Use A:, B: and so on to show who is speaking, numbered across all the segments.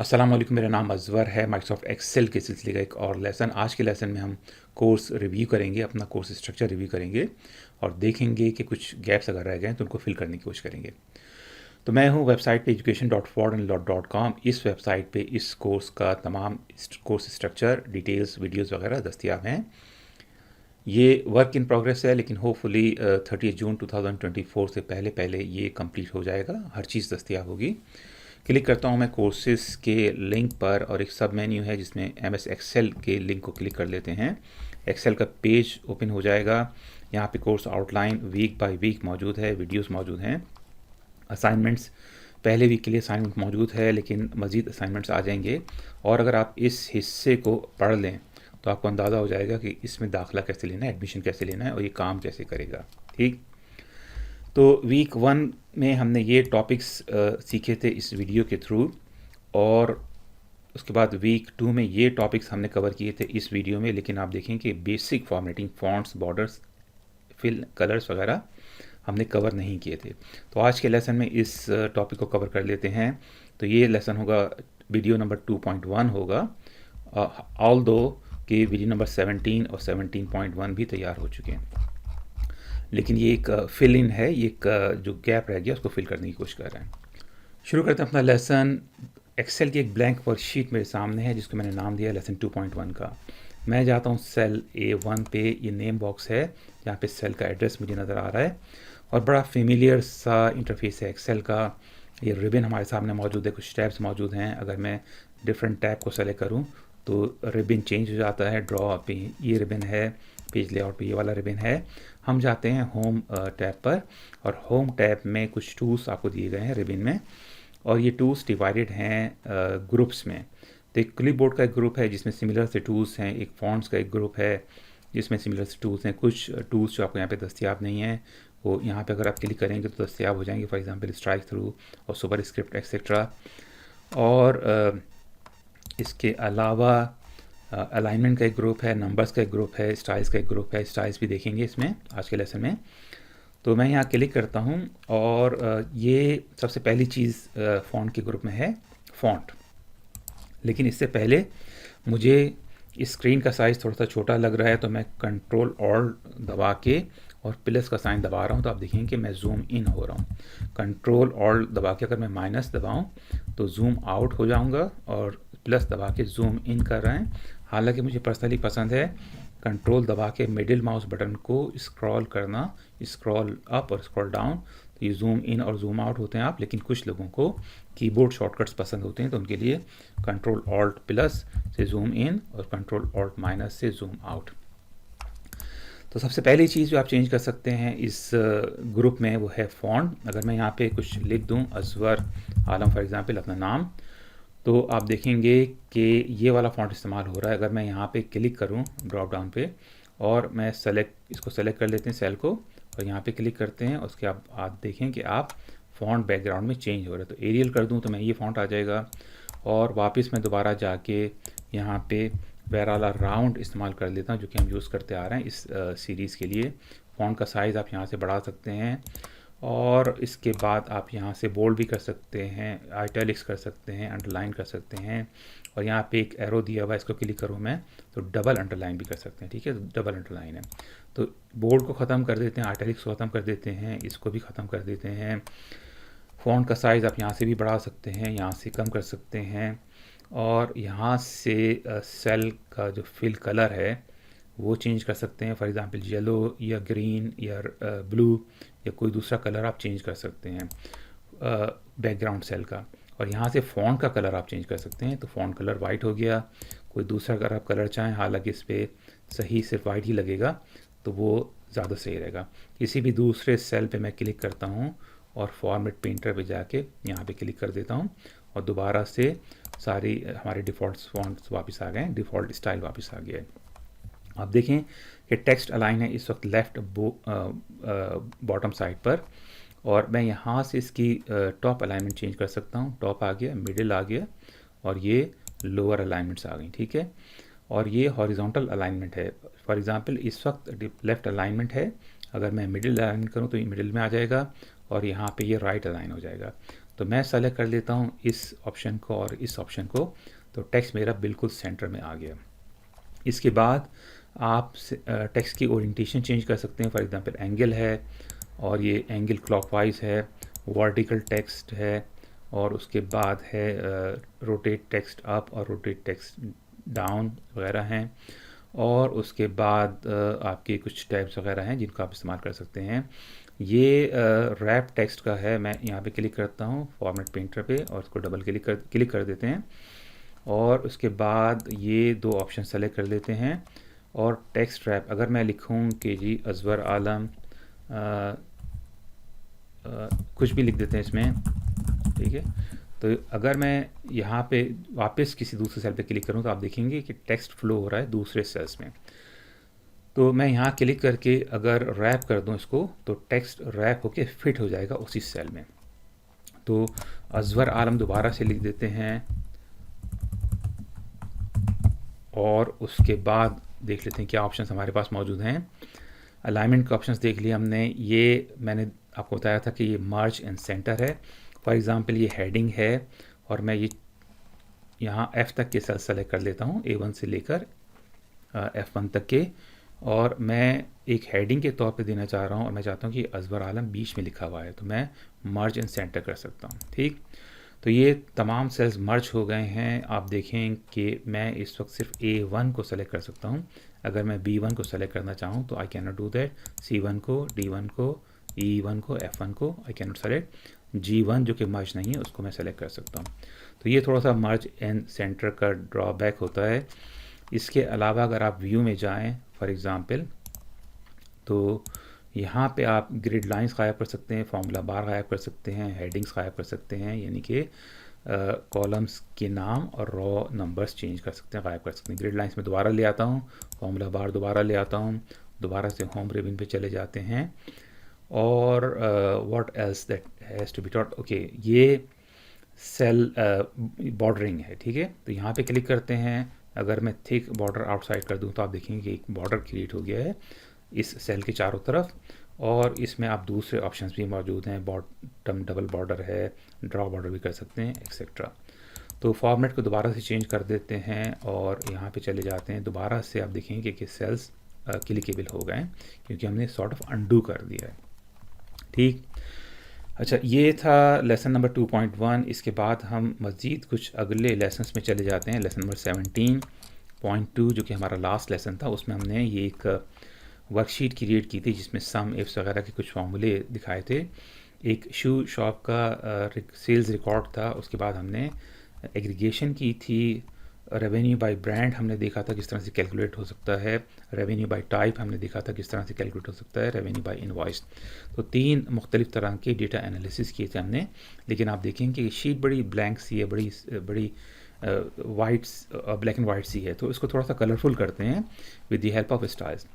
A: अस्सलाम वालेकुम, मेरा नाम अज़वर है। माइक्रोसॉफ्ट एक्सेल के सिलसिले का एक और लेसन। आज के लेसन में हम कोर्स रिव्यू करेंगे, अपना कोर्स स्ट्रक्चर रिव्यू करेंगे और देखेंगे कि कुछ गैप्स अगर रह गए हैं तो उनको फिल करने की कोशिश करेंगे। तो मैं हूँ वेबसाइट पे education.fordandlot.com। इस वेबसाइट पे इस कोर्स का तमाम कोर्स स्ट्रक्चर, डिटेल्स, वीडियोस वगैरह दस्तियाब हैं। ये वर्क इन प्रोग्रेस है, लेकिन होपफुली 30 जून 2024 से पहले पहले ये कंप्लीट हो जाएगा, हर चीज़ दस्तियाब होगी। क्लिक करता हूँ मैं कोर्सेज़ के लिंक पर और एक सब मेन्यू है जिसमें MS एक्सेल के लिंक को क्लिक कर लेते हैं। एक्सेल का पेज ओपन हो जाएगा। यहाँ पे course outline week by week मौजूद है, वीडियोस मौजूद हैं, असाइनमेंट्स पहले वीक के लिए असाइनमेंट मौजूद है, लेकिन मज़ीद असाइनमेंट्स आ जाएंगे। और अगर आप इस हिस्से को पढ़ लें तो आपको अंदाज़ा हो जाएगा कि इसमें दाखिला कैसे लेना है, एडमिशन कैसे लेना है और ये काम कैसे करेगा। ठीक, तो वीक 1 में हमने ये टॉपिक्स सीखे थे इस वीडियो के थ्रू, और उसके बाद वीक 2 में ये टॉपिक्स हमने कवर किए थे इस वीडियो में। लेकिन आप देखें कि basic formatting, fonts, borders, fill, colours वगैरह हमने कवर नहीं किए थे। तो आज के लेसन में इस टॉपिक को कवर कर लेते हैं। तो ये लेसन होगा, वीडियो नंबर 2.1 होगा, ऑल दो कि वीडियो नंबर 17 और 17.1 भी तैयार हो चुके हैं, लेकिन ये एक फिल इन है, ये एक जो गैप रह गया उसको फिल करने की कोशिश कर रहे हैं। शुरू करते हैं अपना लेसन। एक्सेल की एक ब्लैंक वर्कशीट मेरे सामने है जिसको मैंने नाम दिया लेसन 2.1 का। मैं जाता हूँ सेल A1 पे, ये नेम बॉक्स है जहाँ पे सेल का एड्रेस मुझे नज़र आ रहा है और बड़ा फेमिलियर सा इंटरफेस है एक्सेल का। ये रिबन हमारे सामने मौजूद है, कुछ टैब्स मौजूद हैं। अगर मैं डिफरेंट टैब को सेलेक्ट करूँ तो रिबन चेंज हो जाता है। ड्रॉ पे ये रिबन है, पेज लेआउट पे ये वाला रिबन है। हम जाते हैं होम टैब पर और होम टैब में कुछ टूल्स आपको दिए गए हैं रिबन में, और ये टूल्स डिवाइडेड हैं ग्रुप्स में। तो एक क्लिपबोर्ड का एक ग्रुप है जिसमें सिमिलर से टूल्स हैं, एक फॉन्ट्स का एक ग्रुप है जिसमें सिमिलर से टूल्स हैं। कुछ टूल्स जो आपको यहाँ पे दस्तियाब नहीं हैं वो यहाँ पे अगर आप क्लिक करेंगे तो दस्तियाब हो जाएंगे, फॉर एग्जांपल स्ट्राइक थ्रू और सुपर स्क्रिप्ट एक्सेट्रा। और इसके अलावा अलाइनमेंट का एक ग्रुप है, नंबर्स का एक ग्रुप है, स्टाइल्स का एक ग्रुप है। स्टाइल्स भी देखेंगे इसमें आज के लेसन में। तो मैं यहाँ क्लिक करता हूँ और ये सबसे पहली चीज़ फ़ॉन्ट के ग्रुप में है, फ़ॉन्ट। लेकिन इससे पहले मुझे इस स्क्रीन का साइज़ थोड़ा सा छोटा लग रहा है, तो मैं कंट्रोल ऑल्ट दबा के और प्लस का साइन दबा रहा हूँ। तो आप देखेंगे कि मैं जूम इन हो रहा हूँ। कंट्रोल ऑल्ट दबा के अगर मैं माइनस दबाऊँ तो जूम आउट हो जाऊँगा, और प्लस दबा के जूम इन कर रहे हैं। हालांकि मुझे पर्सनली पसंद है कंट्रोल दबा के मिडिल माउस बटन को स्क्रॉल करना, स्क्रॉल अप और स्क्रॉल डाउन, तो ये जूम इन और जूम आउट होते हैं आप। लेकिन कुछ लोगों को कीबोर्ड शॉर्टकट्स पसंद होते हैं तो उनके लिए कंट्रोल ऑल्ट प्लस से जूम इन और कंट्रोल ऑल्ट माइनस से जूम आउट। तो सबसे पहली चीज़ जो आप चेंज कर सकते हैं इस ग्रुप में वो है फ़ॉन्ट। अगर मैं यहाँ पे कुछ लिख दूँ, अज़वर आलम फॉर एग्ज़ाम्पल अपना नाम, तो आप देखेंगे कि ये वाला फ़ॉन्ट इस्तेमाल हो रहा है। अगर मैं यहाँ पे क्लिक करूँ ड्रॉप डाउन पे और मैं इसको सेलेक्ट कर लेते हैं सेल को और यहाँ पे क्लिक करते हैं, उसके आप देखें कि आप फ़ॉन्ट बैकग्राउंड में चेंज हो रहा है। तो एरियल कर दूँ तो मैं ये फ़ॉन्ट आ जाएगा, और वापस मैं दोबारा जाके यहाँ पे बहरहाल राउंड इस्तेमाल कर लेता हूँ जो कि हम यूज़ करते आ रहे हैं इस सीरीज़ के लिए। फ़ॉन्ट का साइज़ आप यहाँ से बढ़ा सकते हैं और इसके बाद आप यहाँ से बोल्ड भी कर सकते हैं, आइटैलिक्स कर सकते हैं, अंडरलाइन कर सकते हैं, और यहाँ पे एक एरो दिया हुआ है, इसको क्लिक करूँ मैं तो डबल अंडरलाइन भी कर सकते हैं। ठीक है, तो डबल अंडरलाइन है। तो बोल्ड को ख़त्म कर देते हैं, आइटैलिक्स को ख़त्म कर देते हैं, इसको भी ख़त्म कर देते हैं। फ़ॉन्ट का साइज़ आप यहाँ से भी बढ़ा सकते हैं, यहाँ से कम कर सकते हैं, और यहाँ से सेल का जो फिल कलर है वो चेंज कर सकते हैं। फॉर एग्ज़ाम्पल येलो या ग्रीन या ब्लू या कोई दूसरा कलर आप चेंज कर सकते हैं बैकग्राउंड सेल का। और यहाँ से फ़ॉन्ट का कलर आप चेंज कर सकते हैं। तो फ़ॉन्ट कलर वाइट हो गया। कोई दूसरा अगर आप कलर चाहें, हालांकि इस पर सही सिर्फ वाइट ही लगेगा तो वो ज़्यादा सही रहेगा। किसी भी दूसरे सेल पे मैं क्लिक करता हूँ और फॉर्मेट पेंटर पे जाके यहाँ पे क्लिक कर देता हूँ और दोबारा से सारी हमारे डिफ़ॉल्ट फॉन्ट्स वापस आ गए, डिफ़ॉल्ट स्टाइल वापस आ गया है। आप देखें कि टेक्स्ट अलाइन है इस वक्त लेफ़्ट बॉटम साइड पर, और मैं यहाँ से इसकी टॉप अलाइनमेंट चेंज कर सकता हूँ। टॉप आ गया, मिडिल आ गया, और ये लोअर अलाइनमेंट्स आ गई। ठीक है, और ये हॉरिजॉन्टल अलाइनमेंट है। फॉर एग्जांपल इस वक्त लेफ़्ट अलाइनमेंट है, अगर मैं मिडिल अलाइन करूँ तो ये मिडिल में आ जाएगा और यहाँ पे ये राइट अलाइन हो जाएगा। तो मैं सेलेक्ट कर लेता हूँ इस ऑप्शन को और इस ऑप्शन को, तो टेक्स्ट मेरा बिल्कुल सेंटर में आ गया। इसके बाद आप टेक्स्ट की ओरिएंटेशन चेंज कर सकते हैं। फॉर एग्जांपल एंगल है और ये एंगल क्लॉकवाइज है, वर्टिकल टेक्स्ट है, और उसके बाद है रोटेट टेक्स्ट अप और रोटेट टेक्स्ट डाउन वगैरह हैं, और उसके बाद आपके कुछ टैब्स वगैरह हैं जिनको आप इस्तेमाल कर सकते हैं। ये रैप टेक्स्ट का है। मैं यहाँ पे क्लिक करता हूँ फॉर्मेट पेंटर पे और उसको डबल क्लिक कर देते हैं, और उसके बाद ये दो ऑप्शन सेलेक्ट कर लेते हैं। और टेक्स्ट रैप अगर मैं लिखूँ कि जी अजवर आलम, कुछ भी लिख देते हैं इसमें, ठीक है। तो अगर मैं यहाँ पे वापस किसी दूसरे सेल पे क्लिक करूँ तो आप देखेंगे कि टेक्स्ट फ्लो हो रहा है दूसरे सेल्स में। तो मैं यहाँ क्लिक करके अगर रैप कर दूँ इसको, तो टेक्स्ट रैप होके फिट हो जाएगा उसी सेल में। तो अजवर आलम दोबारा से लिख देते हैं, और उसके बाद देख लेते हैं क्या ऑप्शंस हमारे पास मौजूद हैं। अलाइनमेंट के ऑप्शंस देख लिए हमने। ये मैंने आपको बताया था कि ये मर्ज एंड सेंटर है। फॉर एग्ज़ाम्पल ये हेडिंग है, और मैं ये यहाँ F तक के सेल सेलेक्ट कर लेता हूँ, A1 से लेकर F1 तक के, और मैं एक हेडिंग के तौर पे देना चाह रहा हूँ, और मैं चाहता हूँ कि अजवर आलम बीच में लिखा हुआ है, तो मैं मर्ज एंड सेंटर कर सकता हूँ। ठीक, तो ये तमाम सेल्स मर्ज हो गए हैं। आप देखें कि मैं इस वक्त सिर्फ A1 को सेलेक्ट कर सकता हूँ। अगर मैं B1 को सेलेक्ट करना चाहूँ तो I can not do that. C1 को, D1 को, E1 को, F1 को I can not select. G1 जो कि मर्ज नहीं है उसको मैं सेलेक्ट कर सकता हूँ। तो ये थोड़ा सा मर्ज एंड सेंटर का ड्रॉबैक होता है। इसके अलावा अगर आप व्यू में जाएं फॉर एग्ज़ाम्पल, तो यहाँ पे आप ग्रिड लाइंस गायब कर सकते हैं, फार्मूला बार गायब कर सकते हैं, हेडिंग्स गायब कर सकते हैं, यानी कि कॉलम्स के नाम और रॉ नंबर्स चेंज कर सकते हैं, गायब कर सकते हैं। ग्रिड लाइंस में दोबारा ले आता हूँ, फार्मूला बार दोबारा ले आता हूँ, दोबारा से होम रिबन पे चले जाते हैं, और what else that has to be taught. Okay, ये सेल बॉर्डरिंग है, ठीक है। तो यहाँ पे क्लिक करते हैं। अगर मैं थिक बॉर्डर आउटसाइड कर दूँ तो आप देखेंगे कि एक बॉर्डर क्रिएट हो गया है इस सेल के चारों तरफ, और इसमें आप दूसरे ऑप्शंस भी मौजूद हैं, बॉटम डबल बॉर्डर है, ड्रॉ बॉर्डर भी कर सकते हैं, एक्सेट्रा। तो फॉर्मेट को दोबारा से चेंज कर देते हैं और यहाँ पे चले जाते हैं। दोबारा से आप देखेंगे कि सेल्स क्लिकेबल हो गए हैं क्योंकि हमने सॉर्ट ऑफ अनडू कर दिया है। ठीक, अच्छा, ये था लेसन नंबर 2.1। इसके बाद हम मज़ीद कुछ अगले लेसन्स में चले जाते हैं। लेसन नंबर 17.2 जो कि हमारा लास्ट लेसन था, उसमें हमने ये एक वर्कशीट क्रिएट की थी जिसमें सम इफ्स वगैरह के कुछ फार्मूले दिखाए थे। एक शू शॉप का सेल्स रिकॉर्ड था। उसके बाद हमने एग्रीगेशन की थी। रेवेन्यू बाय ब्रांड हमने देखा था किस तरह से कैलकुलेट हो सकता है। रेवेन्यू बाय टाइप हमने देखा था किस तरह से कैलकुलेट हो सकता है। Revenue by invoice. तो 3 मुख्तलिफ तरह के डेटा एनालिसिस किए थे हमने। लेकिन आप देखेंगे कि शीट बड़ी ब्लैंक सी है, बड़ी वाइट, ब्लैक एंड वाइट सी है। तो इसको थोड़ा सा कलरफुल करते हैं with the help of styles.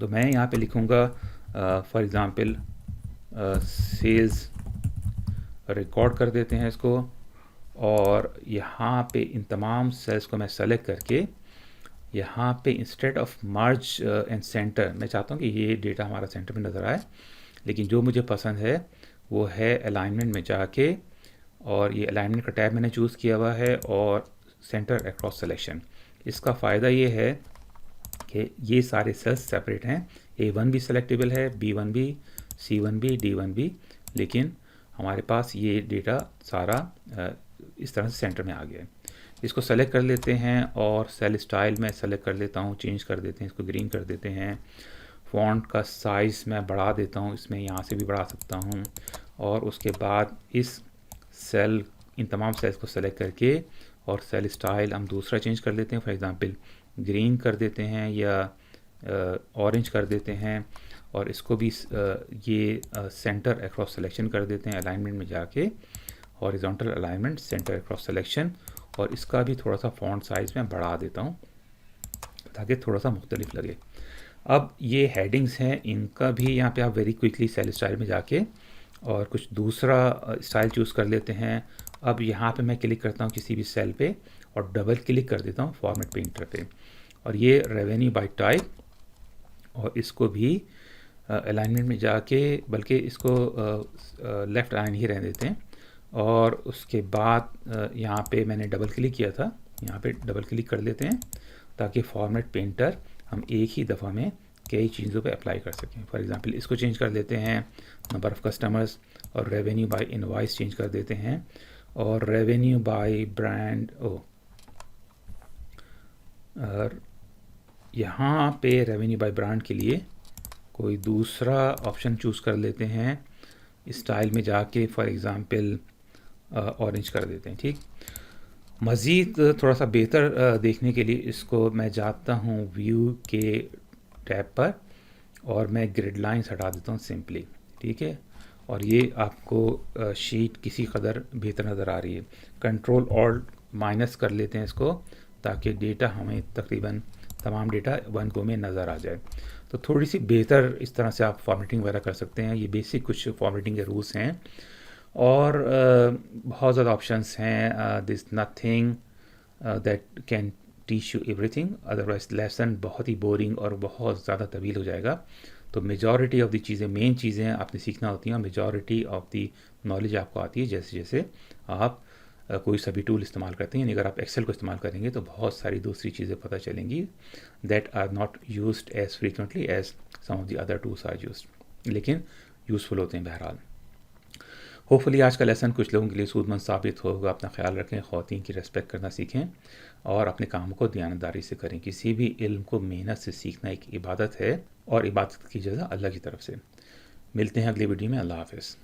A: तो मैं यहाँ पे लिखूँगा फॉर एग्ज़ाम्पल सेल्स रिकॉर्ड कर देते हैं इसको, और यहाँ पे इन तमाम सेल्स को मैं सेलेक्ट करके यहाँ पे instead of merge and centre, मैं चाहता हूँ कि ये डेटा हमारा सेंटर में नज़र आए, लेकिन जो मुझे पसंद है वो है अलाइनमेंट में जाके, और ये अलाइनमेंट का टैब मैंने चूज़ किया हुआ है, और सेंटर अक्रॉस सिलेक्शन। इसका फ़ायदा ये है कि ये सारे सेल्स सेपरेट हैं। A1 भी सेलेक्टेबल है, B1 भी, C1 भी, D1 भी, लेकिन हमारे पास ये डेटा सारा इस तरह से सेंटर में आ गया है। इसको सेलेक्ट कर लेते हैं और सेल स्टाइल में सेलेक्ट कर लेता हूँ, चेंज कर देते हैं, इसको ग्रीन कर देते हैं। फ़ॉन्ट का साइज़ मैं बढ़ा देता हूँ, इसमें यहाँ से भी बढ़ा सकता हूँ। और उसके बाद इस सेल, इन तमाम सेल्स को सेलेक्ट करके और सेल स्टाइल हम दूसरा चेंज कर लेते हैं। फॉर एग्ज़ाम्पल ग्रीन कर देते हैं या ऑरेंज कर देते हैं, और इसको भी ये सेंटर अक्रॉस सिलेक्शन कर देते हैं। अलाइनमेंट में जाके horizontal alignment, centre across selection, और इसका भी थोड़ा सा फ़ॉन्ट साइज़ में बढ़ा देता हूँ ताकि थोड़ा सा मुख्तलिफ लगे। अब ये हेडिंग्स हैं, इनका भी यहाँ पे आप वेरी क्विकली सेल स्टाइल में जाके और कुछ दूसरा स्टाइल चूज़ कर लेते हैं। अब यहाँ पे मैं क्लिक करता हूँ किसी भी सेल पे और डबल क्लिक कर देता हूँ फॉर्मेट पेंटर पे, और ये रेवेन्यू बाय टाइप, और इसको भी अलाइनमेंट में जाके, बल्कि इसको लेफ़्ट अलाइन ही रहने देते हैं, और उसके बाद यहाँ पे मैंने डबल क्लिक किया था, यहाँ पे डबल क्लिक कर लेते हैं ताकि फॉर्मेट पेंटर हम एक ही दफ़ा में कई चीज़ों पे अप्लाई कर सकें। फॉर एग्जांपल इसको चेंज कर देते हैं, नंबर ऑफ़ कस्टमर्स, और रेवेन्यू बाय इनवॉइस चेंज कर देते हैं, और रेवेन्यू बाय ब्रांड और यहाँ पे रेवेन्यू बाय ब्रांड के लिए कोई दूसरा ऑप्शन चूज़ कर लेते हैं, स्टाइल में जाके फॉर एग्ज़ाम्पल ऑरेंज कर देते हैं। ठीक, मज़ीद थोड़ा सा बेहतर देखने के लिए इसको मैं जाता हूँ व्यू के टैब पर और मैं ग्रिड लाइन्स हटा देता हूँ सिंपली। ठीक है, और ये आपको शीट किसी कदर बेहतर नज़र आ रही है। कंट्रोल ऑल्ट माइनस कर लेते हैं इसको ताकि डेटा हमें तकरीबन तमाम डेटा वन गो में नज़र आ जाए। तो थोड़ी सी बेहतर इस तरह से आप फॉर्मेटिंग वगैरह कर सकते हैं। ये बेसिक कुछ फॉर्मेटिंग के रूल्स हैं, और बहुत ज़्यादा ऑप्शंस हैं। This nothing that can teach you everything, otherwise lesson बहुत ही बोरिंग और बहुत ज़्यादा तवील हो जाएगा। तो मेजॉरिटी ऑफ द चीज़ें, मेन चीज़ें आपने सीखना होती हैं, मेजॉरिटी ऑफ द नॉलेज आपको आती है जैसे जैसे आप कोई सा भी टूल इस्तेमाल करते हैं। अगर आप एक्सेल को इस्तेमाल करेंगे तो बहुत सारी दूसरी चीज़ें पता चलेंगी that are not used as frequently as some of the other tools are used, लेकिन यूज़फुल होते हैं बहरहाल। होपफुली आज का लेसन कुछ लोगों के लिए सूदमंद साबित होगा। अपना ख्याल रखें, ख़वातीन की रिस्पेक्ट करना सीखें और अपने कामों को दयानतदारी से करें। किसी भी इल्म को मेहनत से सीखना एक इबादत है, और इबादत की जगह अल्लाह की तरफ से। मिलते हैं अगली वीडियो में। अल्लाह हाफ़िज़।